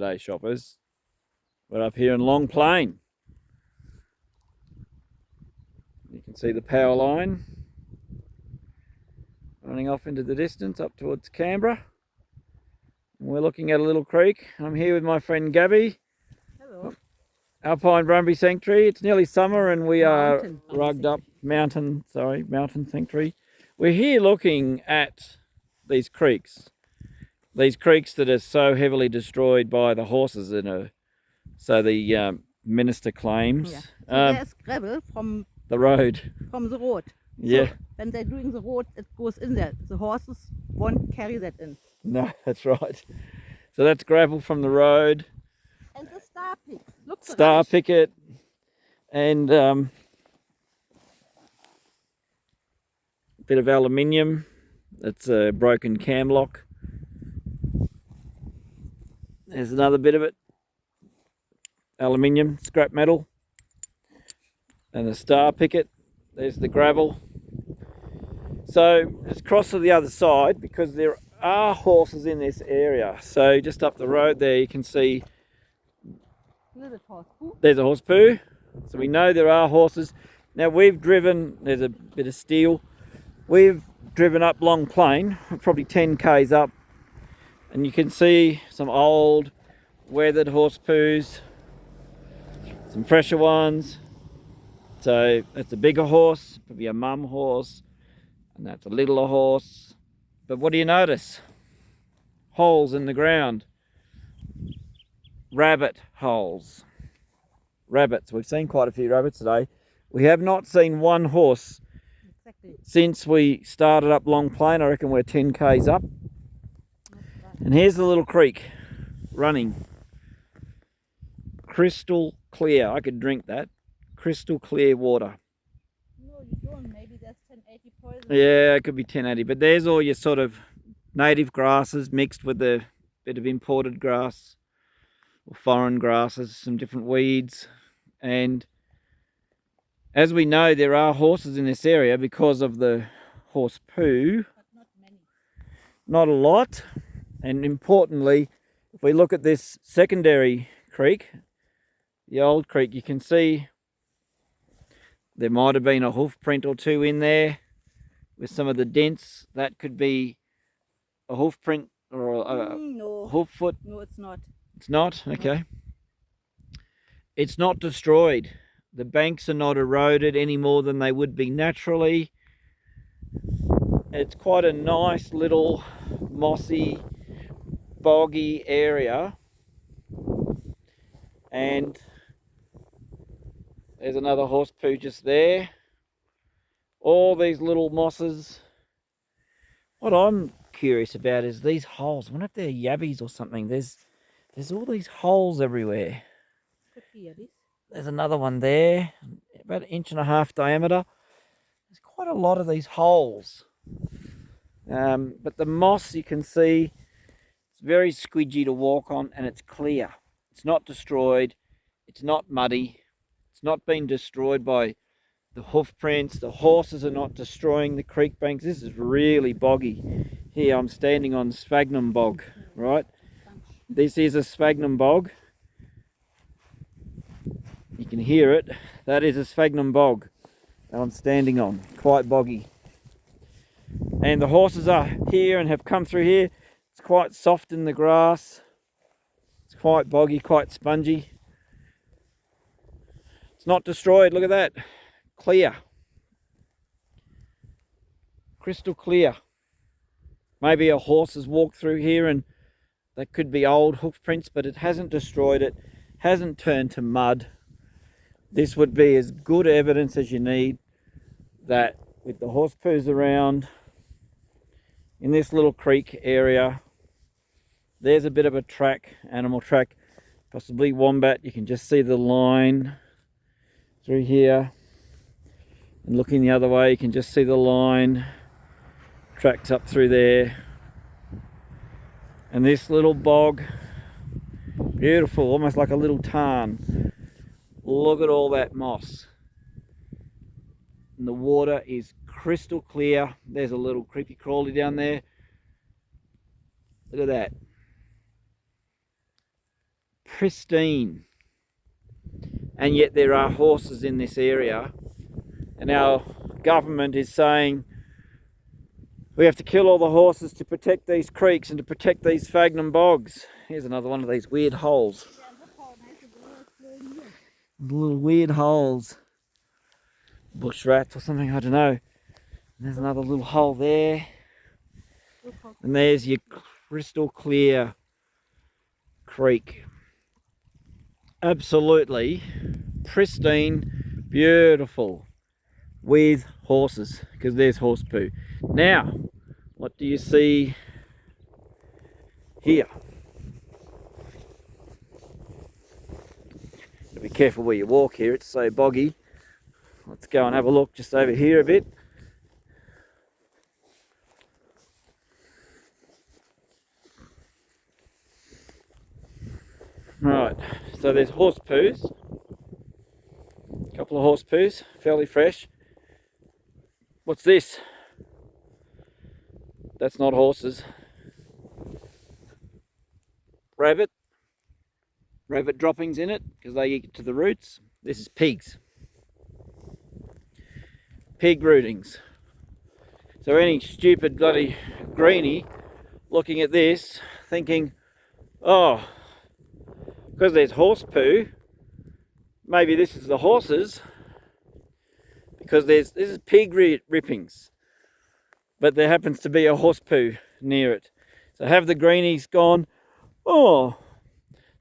today, shoppers. We're up here in Long Plain. You can see the power line running off into the distance up towards Canberra. And we're looking at a little creek. I'm here with my friend Gabby. Hello. Alpine Brumby Sanctuary. It's nearly summer and we are Mountain rugged up. Mountain Sanctuary. We're here looking at these creeks. These creeks that are so heavily destroyed by the horses in a. So the minister claims. Yeah. So there's gravel from the road. the road. Yeah. So when they're doing the road, it goes in there. The horses won't carry that in. No, that's right. So that's gravel from the road. And the star pick. Look, the Star rubbish. picket. And bit of aluminium. That's a broken cam lock. There's another bit of it. Aluminium, scrap metal. And the star picket. There's the gravel. So let's cross to the other side because there are horses in this area. So just up the road there you can see there's a horse poo. So we know there are horses. Now we've driven, there's a bit of steel. We've driven up Long Plain, probably 10 k's up. And you can see some old weathered horse poos. Some fresher ones. So that's a bigger horse, probably a mum horse. And that's a littler horse. But what do you notice? Holes in the ground. Rabbit holes. Rabbits. We've seen quite a few rabbits today. We have not seen one horse since we started up Long Plain. I reckon we're 10 k's up. And here's the little creek running. Crystal clear. I could drink that. Crystal clear water. No, you don't. Maybe that's 1080 poison. Yeah, it could be 1080. But there's all your sort of native grasses mixed with a bit of imported grass or foreign grasses, some different weeds. And as we know, there are horses in this area because of the horse poo. But not many. Not a lot. And importantly, if we look at this secondary creek, the old creek, you can see there might have been a hoof print or two in there with some of the dents. That could be a hoof print or a No. hoof foot. No, it's not. It's not? Okay. It's not destroyed. The banks are not eroded any more than they would be naturally. It's quite a nice little mossy, boggy area. And there's another horse poo just there. All these little mosses. What I'm curious about is these holes. I wonder if they're yabbies or something. There's all these holes everywhere. Could be yabbies. There's another one there, about 1.5 inch diameter. There's quite a lot of these holes. But the moss, you can see, it's very squidgy to walk on and it's clear. It's not destroyed. It's not muddy. It's not been destroyed by the hoof prints. The horses are not destroying the creek banks. This is really boggy. Here I'm standing on Sphagnum bog, right? This is a Sphagnum bog. You can hear it. That is a Sphagnum bog that I'm standing on. Quite boggy. And the horses are here and have come through here. It's quite soft in the grass. It's quite boggy, quite spongy. It's not destroyed. Look at that. Clear. Crystal clear. Maybe a horse has walked through here and that could be old hoof prints, but it hasn't destroyed it. Hasn't turned to mud. This would be as good evidence as you need that with the horse poos around in this little creek area, there's a bit of a track, animal track, possibly wombat. You can just see the line through here. And looking the other way, you can just see the line tracks up through there. And this little bog, beautiful, almost like a little tarn. Look at all that moss. And the water is crystal clear. There's a little creepy crawly down there. Look at that. pristine. And yet there are horses in this area, and our government is saying we have to kill all the horses to protect these creeks and to protect these sphagnum bogs. Here's another one of these weird holes. Little weird holes. Bush rats or something, I don't know. There's another little hole there. And there's your crystal clear creek. Absolutely pristine, beautiful, with horses, because there's horse poo. Now, what do you see here? Be careful where you walk here, it's so boggy. Let's go and have a look just over here a bit. Right, so there's horse poos. A couple of horse poos, fairly fresh. What's this? That's not horses. Rabbit droppings in it because they eat to the roots. This is pigs. Pig rootings. So any stupid bloody greenie looking at this thinking, oh, because there's horse poo, maybe this is the horses, because this is pig rippings, but there happens to be a horse poo near it. So have the greenies gone, oh,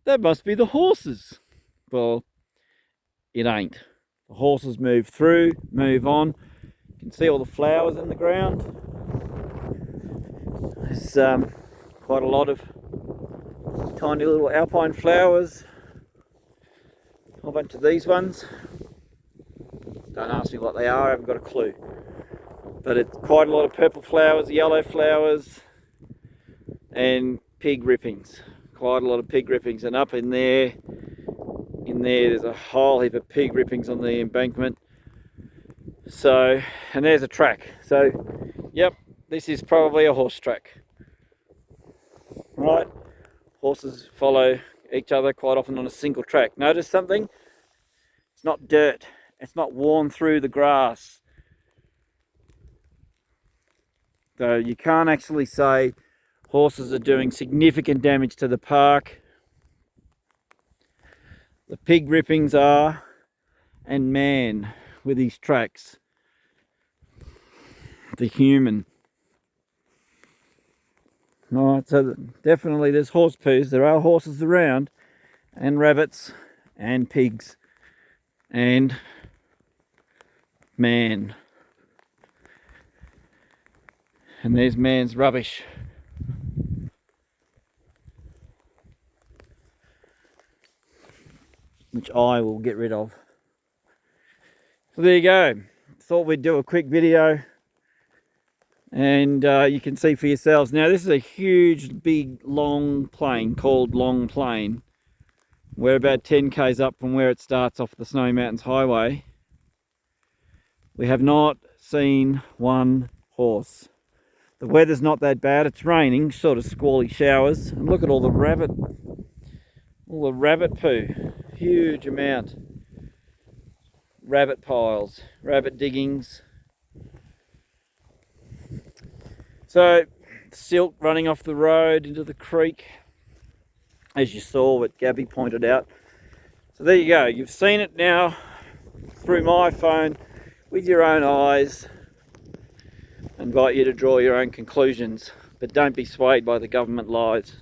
that must be the horses. Well, it ain't. The horses move through, move on. You can see all the flowers in the ground. There's quite a lot of tiny little alpine flowers. A whole bunch of these ones. Don't ask me what they are, I haven't got a clue. But it's quite a lot of purple flowers, yellow flowers, and pig rippings. Quite a lot of pig rippings, and up in there there's a whole heap of pig rippings on the embankment. So, and there's a track. So, yep, this is probably a horse track. Right, horses follow each other quite often on a single track. Notice something? It's not dirt. It's not worn through the grass. So you can't actually say horses are doing significant damage to the park. The pig rippings are, and man, with these tracks, the human. Alright, so definitely there's horse poos. There are horses around, and rabbits, and pigs, and man. And there's man's rubbish. Which I will get rid of. So there you go. Thought we'd do a quick video, and you can see for yourselves. Now this is a huge, big, long plain called Long Plain. We're about 10 k's up from where it starts off the Snowy Mountains Highway. We have not seen one horse. The weather's not that bad. It's raining, sort of squally showers. And look at all the rabbit poo. Huge amount. Rabbit piles, rabbit diggings. So, silt running off the road into the creek, as you saw what Gabby pointed out. So there you go. You've seen it now through my phone with your own eyes. I invite you to draw your own conclusions, but don't be swayed by the government lies.